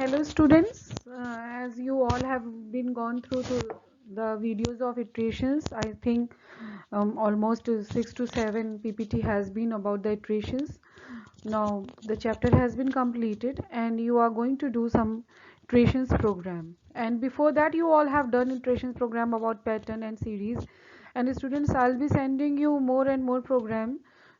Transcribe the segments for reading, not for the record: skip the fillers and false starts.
Hello students, as you all have been gone through the videos of iterations, I think almost 6 to 7 PPT has been about the iterations. Now the chapter has been completed and you are going to do some iterations program. And before that you all have done iterations program about pattern and series. And students, I'll be sending you more and more program.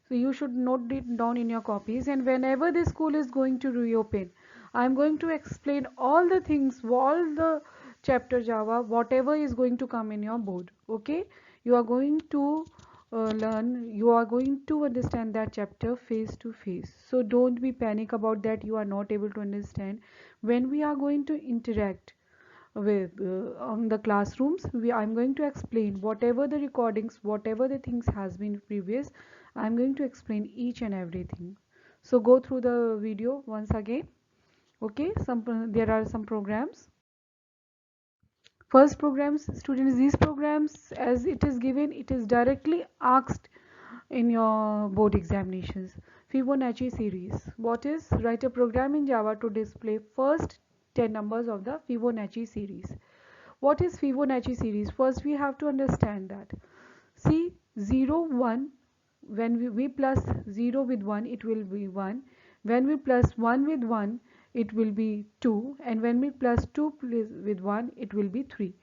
So you should note it down in your copies, and whenever the school is going to reopen, I'm going to explain all the things, all the chapter Java, whatever is going to come in your board. Okay, you are going to learn, you are going to understand that chapter face to face. So don't be panic about that you are not able to understand. When we are going to interact with on the classrooms, I'm going to explain whatever the recordings, whatever the things has been previous. I'm going to explain each and everything. So go through the video once again. Okay, there are some programs. First programs, students, these programs, as it is given, it is directly asked in your board examinations. Fibonacci series. What is? Write a program in Java to display first 10 numbers of the Fibonacci series. What is Fibonacci series? First we have to understand that. See, 0, 1, when we plus 0 with 1, it will be 1. When we plus 1 with 1, it will be 2. And when we plus 2 with 1, it will be 3.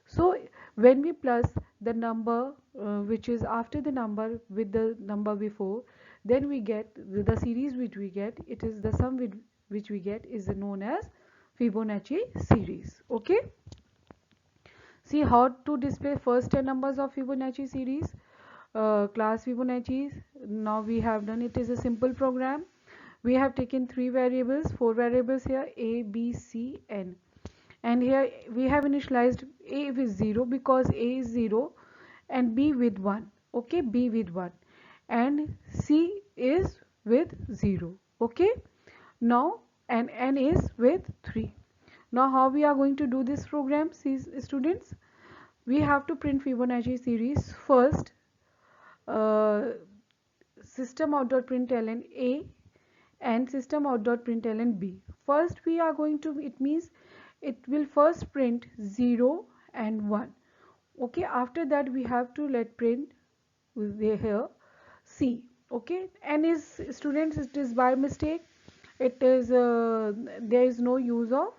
So, when we plus the number which is after the number with the number before, then we get the series which we get, it is the sum with which we get is known as Fibonacci series. Okay. See how to display first 10 numbers of Fibonacci series. Class Fibonacci. Now we have done it is a simple program. We have taken four variables here, a, b, c, n, and here we have initialized a with 0 because a is 0, and b with 1. Okay, b with 1, and c is with 0. Okay, now and n is with 3. Now how we are going to do this program, see students? We have to print Fibonacci series first. System.out.println A and system.out.println B. First we are going to, it means it will first print 0 and 1. Okay, after that we have to let print here C. Okay, and is students, it is by mistake, it is there is no use of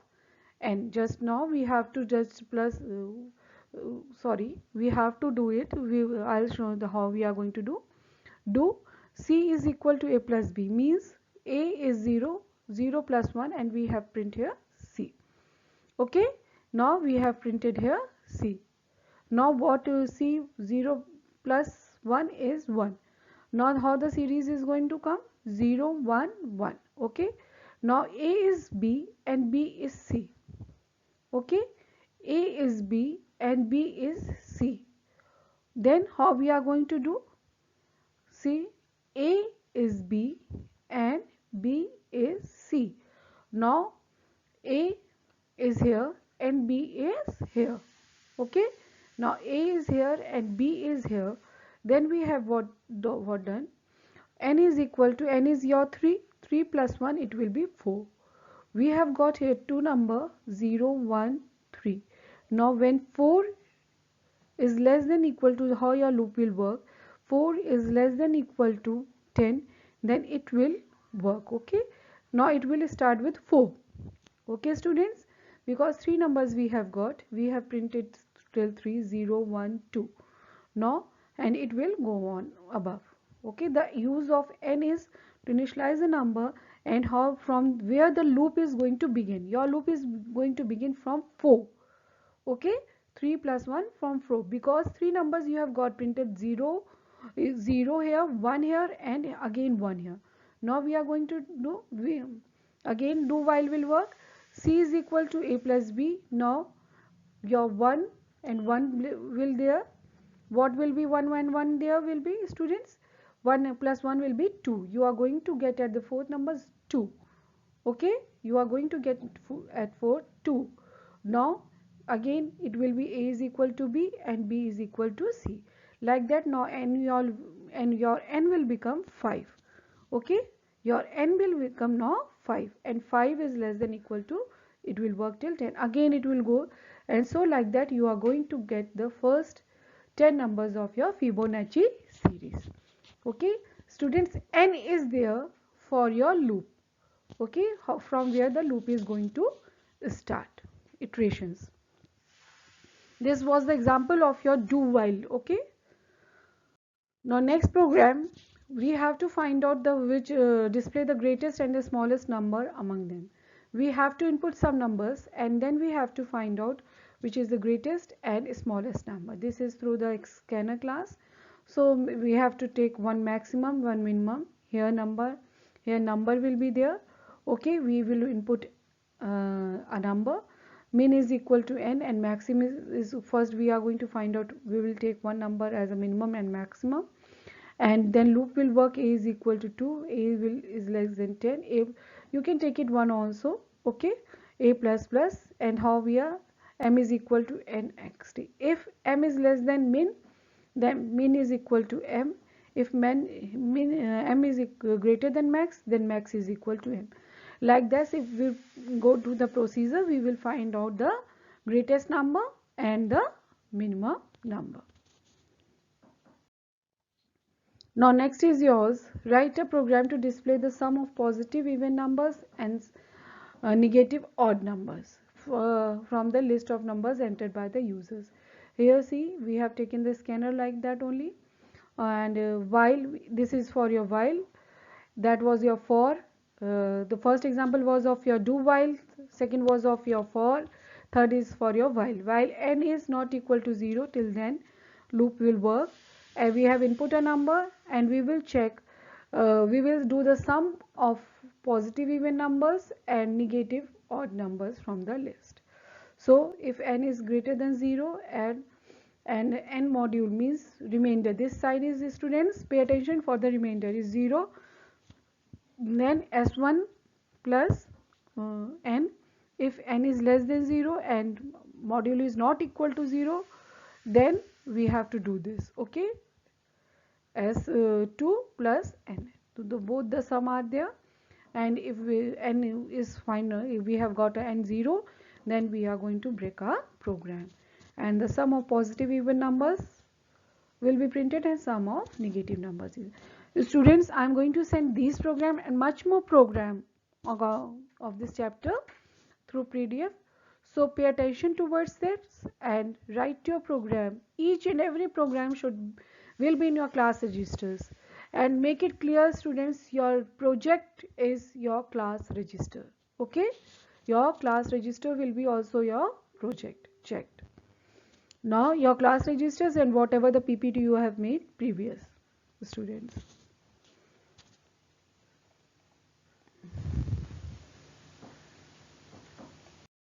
n. Just now we have to just plus sorry, we have to do it. I'll show the how we are going to do C is equal to A plus B, means A is 0, 0 plus 1, and we have print here C. Okay, now we have printed here C. Now what you see, 0 plus 1 is 1. Now how the series is going to come? 0, 1, 1. Okay, now A is B and B is C. Okay, A is B and B is C. Then how we are going to do? See, A is B and B is C. Now A is here and B is here. Okay, now A is here and B is here. Then we have what done? N is equal to, N is your 3. 3 plus 1, it will be 4. We have got here two number 0, 1, 3. Now when 4 is less than equal to, how your loop will work, 4 is less than equal to 10, then it will work. Okay, now it will start with 4. Okay students, because three numbers we have got, we have printed till 3, 0, 1, 2 now, and it will go on above. Okay, the use of n is to initialize a number, and how, from where the loop is going to begin. Your loop is going to begin from 4. Okay, 3 plus 1 from 4, because three numbers you have got printed, 0 is 0 here, 1 here, and again 1 here. Now we are going to do, again do while will work. C is equal to A plus B. Now your 1 and 1 will there. What will be 1 and 1 there will be, students? 1 plus 1 will be 2. You are going to get at the fourth numbers 2. Okay, you are going to get at 4 2. Now again it will be A is equal to B and B is equal to C, like that. Now your n will become 5. Okay, your n will become now 5, and 5 is less than equal to it will work till 10, again it will go, and so like that you are going to get the first 10 numbers of your Fibonacci series. Okay students, n is there for your loop. Okay, from where the loop is going to start iterations. This was the example of your do while. Okay, now next program we have to find out the which display the greatest and the smallest number among them. We have to input some numbers and then we have to find out which is the greatest and smallest number. This is through the scanner class. So we have to take one maximum, one minimum. Here number will be there. Okay, we will input a number. Min is equal to n and maximum is first we are going to find out, we will take one number as a minimum and maximum, and then loop will work. A is equal to 2, a is less than 10, a you can take it 1 also. Okay, a plus plus, and how we are, m is equal to n xt. If m is less than min, then min is equal to m. If m is greater than max, then max is equal to m. Like this, if we go to the procedure, we will find out the greatest number and the minimum number. Now next is yours. Write a program to display the sum of positive even numbers and negative odd numbers from the list of numbers entered by the users. Here see, we have taken the scanner like that only, and while, this is for your while, that was your for. The first example was of your do while, second was of your for, third is for your while. While n is not equal to 0, till then loop will work, and we have input a number and we will check, we will do the sum of positive even numbers and negative odd numbers from the list. So if n is greater than 0 and n module means remainder, this side is, students pay attention, for the remainder is 0, then s1 plus n. If n is less than 0 and module is not equal to 0, then we have to do this. Okay, s2 plus n. So both the sum are there, and if n is final, if we have got a n0, then we are going to break our program, and the sum of positive even numbers will be printed and sum of negative numbers. Students, I am going to send these program and much more program of this chapter through PDF. So pay attention towards this and write your program. Each and every program will be in your class registers, and make it clear, students, your project is your class register. Okay, your class register will be also your project checked. Now your class registers and whatever the PPT you have made previous, students.